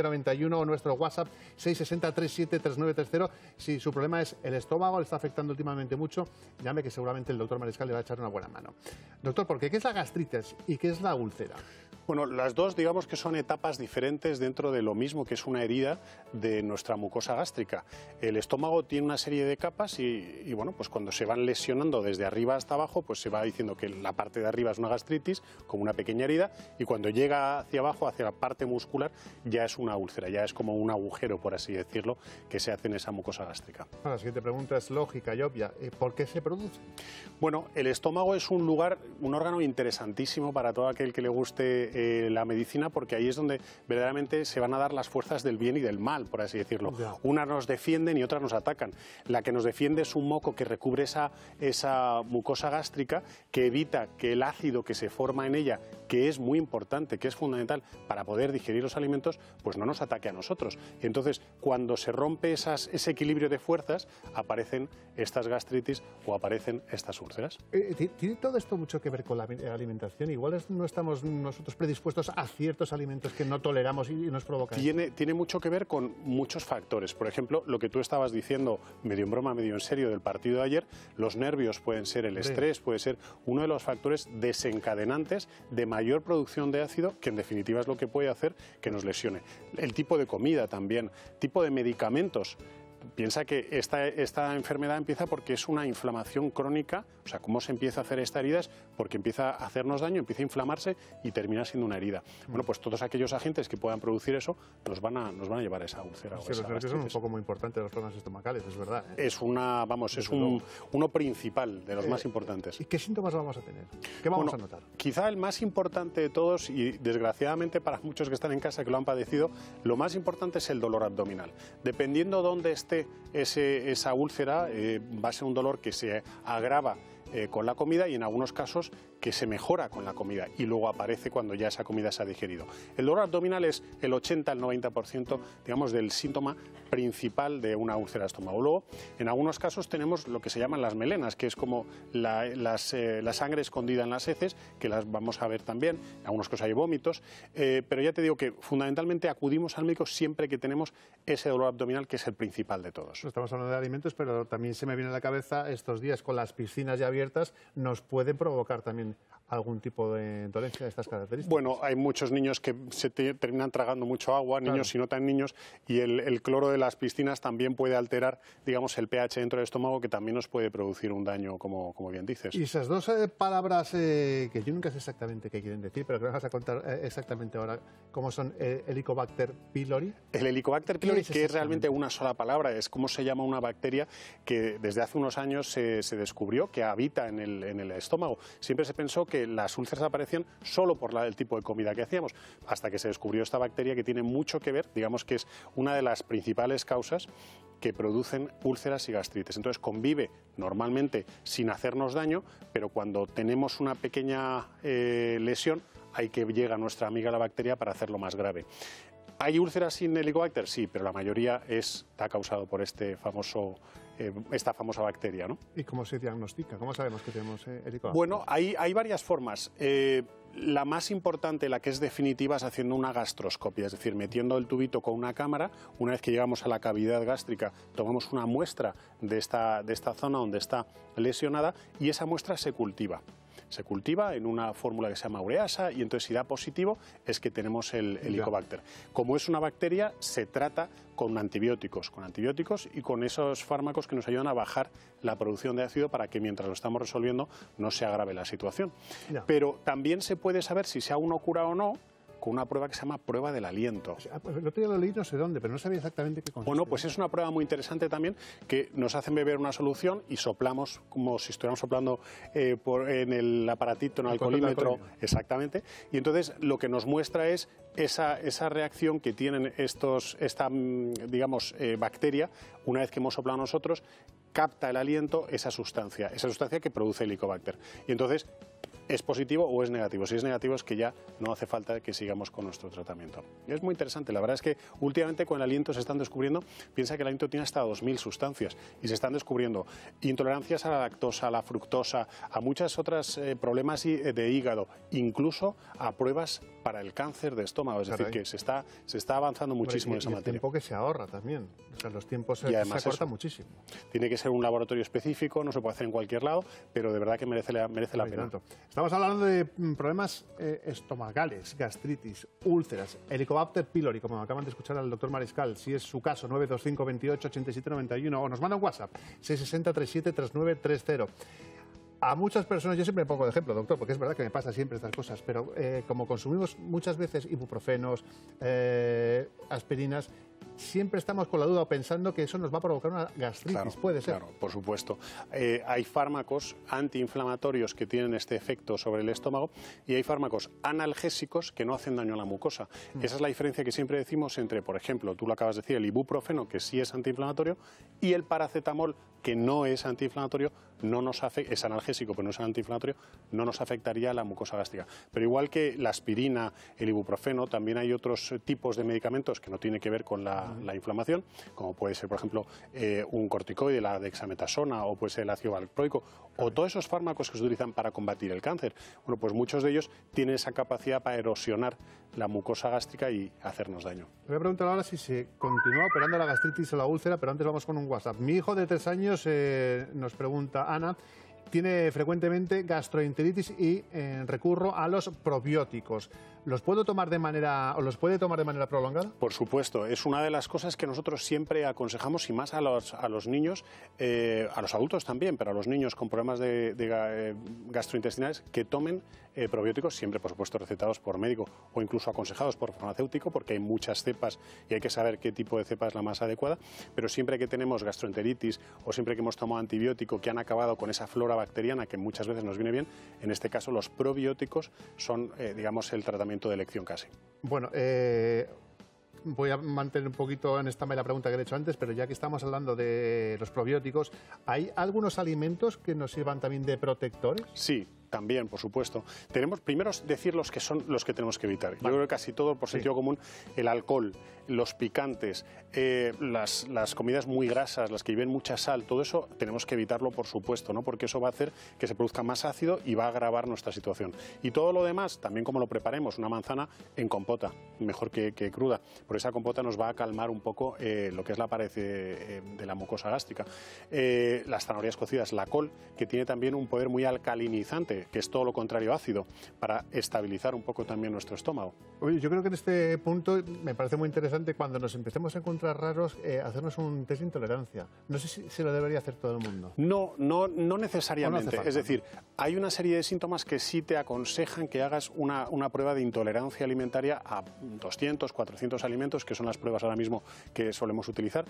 91 o nuestro WhatsApp 660-373930. Si su problema es el estómago, le está afectando últimamente mucho, llame que seguramente el doctor Mariscal le va a echar una buena mano. Doctor, ¿por qué es la gastritis y qué es la úlcera? Bueno, las dos digamos que son etapas diferentes dentro de lo mismo que es una herida de nuestra mucosa gástrica. El estómago tiene una serie de capas y bueno, pues cuando se van lesionando desde arriba hasta abajo, pues se va diciendo que la parte de arriba es una gastritis, como una pequeña herida, y cuando llega hacia abajo, hacia la parte muscular, ya es una úlcera, ya es como un agujero, por así decirlo, que se hace en esa mucosa gástrica. La siguiente pregunta es lógica y obvia. ¿Por qué se produce? Bueno, el estómago es un lugar, un órgano interesantísimo para todo aquel que le guste la medicina, porque ahí es donde verdaderamente se van a dar las fuerzas del bien y del mal, por así decirlo. Ya. Unas nos defienden y otras nos atacan. La que nos defiende es un moco que recubre esa mucosa gástrica, que evita que el ácido que se forma en ella, que es muy importante, que es fundamental para poder digerir los alimentos, pues no nos ataque a nosotros. Y entonces, cuando se rompe ese equilibrio de fuerzas, aparecen estas gastritis o aparecen estas úlceras. ¿Tiene todo esto mucho que ver con la alimentación? Igual no estamos nosotros predispuestos a ciertos alimentos que no toleramos y nos provocan. Tiene mucho que ver con muchos factores. Por ejemplo, lo que tú estabas diciendo, medio en broma, medio en serio, del partido de ayer, los nervios pueden ser, el estrés puede ser uno de los factores desencadenantes de mayor producción de ácido, que en definitiva es lo que puede hacer que nos lesione. El tipo de comida también, tipo de medicamentos. Piensa que esta enfermedad empieza porque es una inflamación crónica, o sea, cómo se empieza a hacer esta herida es porque empieza a hacernos daño, empieza a inflamarse y termina siendo una herida. Bueno, pues todos aquellos agentes que puedan producir eso nos van a llevar a esa úlcera. Sí, los nervios son un poco muy importantes, los problemas estomacales, es verdad. Es uno principal, de los más importantes. ¿Y qué síntomas vamos a tener? ¿Qué vamos a notar? Quizá el más importante de todos, y desgraciadamente para muchos que están en casa que lo han padecido, lo más importante es el dolor abdominal. Dependiendo dónde esté esa úlcera, va a ser un dolor que se agrava con la comida y en algunos casos que se mejora con la comida y luego aparece cuando ya esa comida se ha digerido. El dolor abdominal es el 80 al 90%, digamos, del síntoma principal de una úlcera de estómago. Luego, en algunos casos tenemos lo que se llaman las melenas, que es como la sangre escondida en las heces, que las vamos a ver también. En algunos casos hay vómitos, pero ya te digo que fundamentalmente acudimos al médico siempre que tenemos ese dolor abdominal, que es el principal de todos. Estamos hablando de alimentos, pero también se me viene a la cabeza estos días con las piscinas ya abiertas, nos pueden provocar también algún tipo de dolencia de estas características. Bueno, hay muchos niños que se terminan tragando mucho agua, niños y no tan niños, y el cloro de las piscinas también puede alterar, digamos, el pH dentro del estómago, que también nos puede producir un daño, como bien dices. Y esas dos palabras que yo nunca sé exactamente qué quieren decir, pero que me vas a contar exactamente ahora, ¿cómo son? Helicobacter pylori. El Helicobacter pylori, que es realmente una sola palabra, es cómo se llama una bacteria que desde hace unos años se descubrió que habita en el estómago. Siempre se pensó que las úlceras aparecían solo por el tipo de comida que hacíamos, hasta que se descubrió esta bacteria que tiene mucho que ver, digamos que es una de las principales causas que producen úlceras y gastritis. Entonces convive normalmente sin hacernos daño, pero cuando tenemos una pequeña lesión, hay que llega nuestra amiga la bacteria para hacerlo más grave. ¿Hay úlceras sin Helicobacter? Sí, pero la mayoría está causado por esta famosa bacteria, ¿no? ¿Y cómo se diagnostica? ¿Cómo sabemos que tenemos Helicobacter? Bueno, hay varias formas. La más importante, la que es definitiva, es haciendo una gastroscopia, es decir, metiendo el tubito con una cámara. Una vez que llegamos a la cavidad gástrica, tomamos una muestra de esta zona donde está lesionada y esa muestra se cultiva. Se cultiva en una fórmula que se llama ureasa y entonces si da positivo es que tenemos el Helicobacter. Como es una bacteria, se trata con antibióticos y con esos fármacos que nos ayudan a bajar la producción de ácido para que mientras lo estamos resolviendo no se agrave la situación. Ya. Pero también se puede saber si se ha uno curado o no con una prueba que se llama prueba del aliento. El otro día lo leí no sé dónde, pero no sabía exactamente qué consiste. Bueno, pues es una prueba muy interesante también, que nos hacen beber una solución y soplamos como si estuviéramos soplando en el aparatito, en el alcoholímetro, exactamente, y entonces lo que nos muestra es esa reacción que tienen esta bacteria, una vez que hemos soplado nosotros, capta el aliento esa sustancia que produce el Helicobacter. Y entonces es positivo o es negativo. Si es negativo es que ya no hace falta que sigamos con nuestro tratamiento. Es muy interesante. La verdad es que últimamente con el aliento se están descubriendo, piensa que el aliento tiene hasta 2000 sustancias y se están descubriendo intolerancias a la lactosa, a la fructosa, a muchas otras problemas de hígado, incluso a pruebas para el cáncer de estómago. Es decir, que se está avanzando muchísimo en esa materia. El tiempo que se ahorra también. O sea, los tiempos se acortan muchísimo. Tiene que ser un laboratorio específico, no se puede hacer en cualquier lado, pero de verdad que merece la pena. Estamos hablando de problemas estomacales, gastritis, úlceras, Helicobacter pylori, como acaban de escuchar al doctor Mariscal. Si es su caso, 925 28 87 91, o nos manda un WhatsApp, 660 37 3930. A muchas personas, yo siempre me pongo de ejemplo, doctor, porque es verdad que me pasa siempre estas cosas, pero como consumimos muchas veces ibuprofenos, aspirinas, siempre estamos con la duda pensando que eso nos va a provocar una gastritis. Claro, puede ser. Claro, por supuesto. Hay fármacos antiinflamatorios que tienen este efecto sobre el estómago y hay fármacos analgésicos que no hacen daño a la mucosa. Esa es la diferencia que siempre decimos entre, por ejemplo, tú lo acabas de decir, el ibuprofeno, que sí es antiinflamatorio, y el paracetamol, que no es antiinflamatorio, es analgésico, pero no es antiinflamatorio, no nos afectaría a la mucosa gástrica. Pero igual que la aspirina, el ibuprofeno, también hay otros tipos de medicamentos que no tienen que ver con la inflamación, como puede ser, por ejemplo, un corticoide, la dexametasona, o puede ser el ácido valproico, o todos esos fármacos que se utilizan para combatir el cáncer. Bueno, pues muchos de ellos tienen esa capacidad para erosionar la mucosa gástrica y hacernos daño. Voy a preguntar ahora si se continúa operando la gastritis o la úlcera, pero antes vamos con un WhatsApp. Mi hijo de 3 años, nos pregunta Ana, tiene frecuentemente gastroenteritis y recurro a los probióticos. ¿Los puede tomar de manera prolongada? Por supuesto, es una de las cosas que nosotros siempre aconsejamos, y más a los niños, a los adultos también, pero a los niños con problemas de gastrointestinales, que tomen probióticos, siempre por supuesto recetados por médico o incluso aconsejados por farmacéutico, porque hay muchas cepas y hay que saber qué tipo de cepa es la más adecuada, pero siempre que tenemos gastroenteritis o siempre que hemos tomado antibiótico que han acabado con esa flora bacteriana que muchas veces nos viene bien, en este caso los probióticos son, digamos, el tratamiento de elección casi. Bueno, voy a mantener un poquito en esta la pregunta que le he hecho antes, pero ya que estamos hablando de los probióticos, ¿hay algunos alimentos que nos sirvan también de protectores? Sí. También, por supuesto. Tenemos primero decir los que son los que tenemos que evitar. Vale. Yo creo que casi todo, por sentido común, el alcohol, los picantes, las comidas muy grasas, las que lleven mucha sal, todo eso tenemos que evitarlo, por supuesto, ¿no? Porque eso va a hacer que se produzca más ácido y va a agravar nuestra situación. Y todo lo demás, también como lo preparemos, una manzana en compota, mejor que cruda, porque esa compota nos va a calmar un poco lo que es la pared de la mucosa gástrica. Las zanahorias cocidas, la col, que tiene también un poder muy alcalinizante, que es todo lo contrario ácido, para estabilizar un poco también nuestro estómago. Oye, yo creo que en este punto me parece muy interesante cuando nos empecemos a encontrar raros hacernos un test de intolerancia. No sé si se lo debería hacer todo el mundo. No necesariamente. Es decir, hay una serie de síntomas que sí te aconsejan que hagas una prueba de intolerancia alimentaria a 200, 400 alimentos, que son las pruebas ahora mismo que solemos utilizar,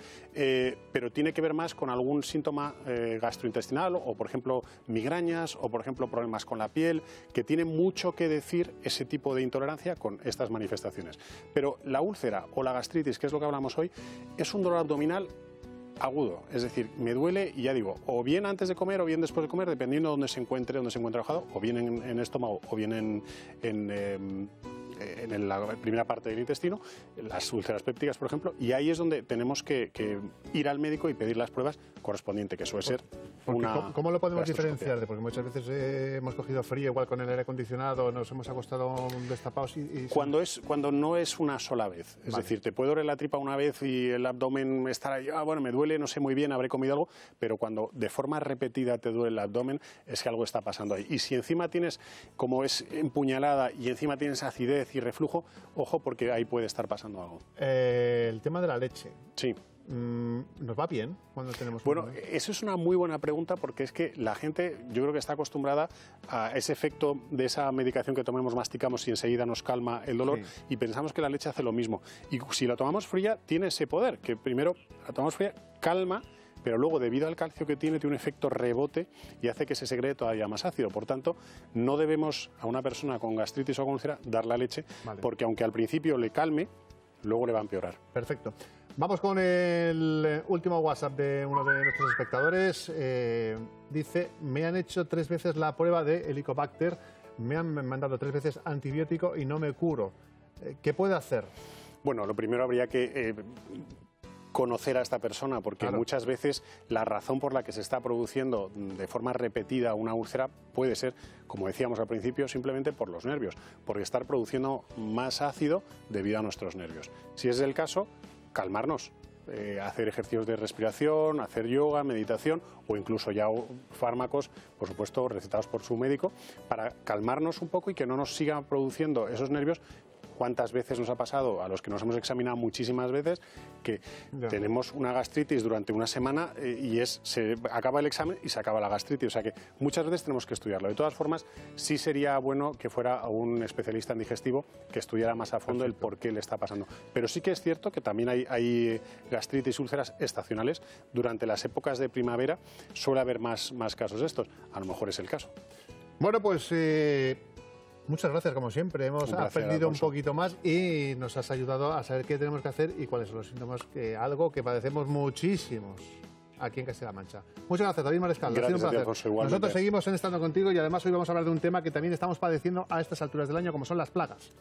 pero tiene que ver más con algún síntoma gastrointestinal o, por ejemplo, migrañas o, por ejemplo, problemas con la piel, que tiene mucho que decir ese tipo de intolerancia con estas manifestaciones. Pero la úlcera o la gastritis, que es lo que hablamos hoy, es un dolor abdominal agudo, es decir, me duele y ya digo, o bien antes de comer o bien después de comer, dependiendo de dónde se encuentre alojado, o bien en estómago o bien en la primera parte del intestino, las úlceras pépticas, por ejemplo, y ahí es donde tenemos que ir al médico y pedir las pruebas correspondientes, que suele ser ¿Cómo lo podemos diferenciar? Porque muchas veces hemos cogido frío, igual con el aire acondicionado, nos hemos acostado destapados Cuando no es una sola vez, es decir, te puede doler la tripa una vez y el abdomen estará ahí, bueno, me duele, no sé muy bien, habré comido algo, pero cuando de forma repetida te duele el abdomen, es que algo está pasando ahí. Y si encima tienes, como es empuñalada, y encima tienes acidez y reflujo, ojo, porque ahí puede estar pasando algo. El tema de la leche. Sí. ¿Nos va bien cuando tenemos Bueno, eso es una muy buena pregunta, porque es que la gente, yo creo que está acostumbrada a ese efecto de esa medicación que tomemos, masticamos y enseguida nos calma el dolor, sí, y pensamos que la leche hace lo mismo. Y si la tomamos fría, tiene ese poder, que primero la tomamos fría, calma, pero luego, debido al calcio que tiene un efecto rebote y hace que se segregue todavía más ácido. Por tanto, no debemos a una persona con gastritis o con úlcera dar la leche, vale, porque aunque al principio le calme, luego le va a empeorar. Perfecto. Vamos con el último WhatsApp de uno de nuestros espectadores. Dice, me han hecho 3 veces la prueba de Helicobacter me han mandado 3 veces antibiótico y no me curo. ¿Qué puedo hacer? Bueno, lo primero habría que conocer a esta persona, porque claro, muchas veces la razón por la que se está produciendo de forma repetida una úlcera puede ser, como decíamos al principio, simplemente por los nervios, porque estar produciendo más ácido debido a nuestros nervios. Si es el caso, calmarnos. Hacer ejercicios de respiración, hacer yoga, meditación o incluso ya fármacos, por supuesto, recetados por su médico, para calmarnos un poco y que no nos sigan produciendo esos nervios. ¿Cuántas veces nos ha pasado a los que nos hemos examinado muchísimas veces que tenemos una gastritis durante una semana y se acaba el examen y se acaba la gastritis? O sea que muchas veces tenemos que estudiarlo. De todas formas, sí sería bueno que fuera a un especialista en digestivo que estudiara más a fondo el por qué le está pasando. Pero sí que es cierto que también hay gastritis, úlceras estacionales. Durante las épocas de primavera suele haber más casos de estos. A lo mejor es el caso. Bueno, pues muchas gracias, como siempre. Hemos aprendido un poquito más y nos has ayudado a saber qué tenemos que hacer y cuáles son los síntomas, algo que padecemos muchísimos aquí en Castilla-La Mancha. Muchas gracias, David Marescal. Gracias, ha sido un placer. Alfonso, nosotros seguimos en Estando Contigo y además hoy vamos a hablar de un tema que también estamos padeciendo a estas alturas del año, como son las plagas.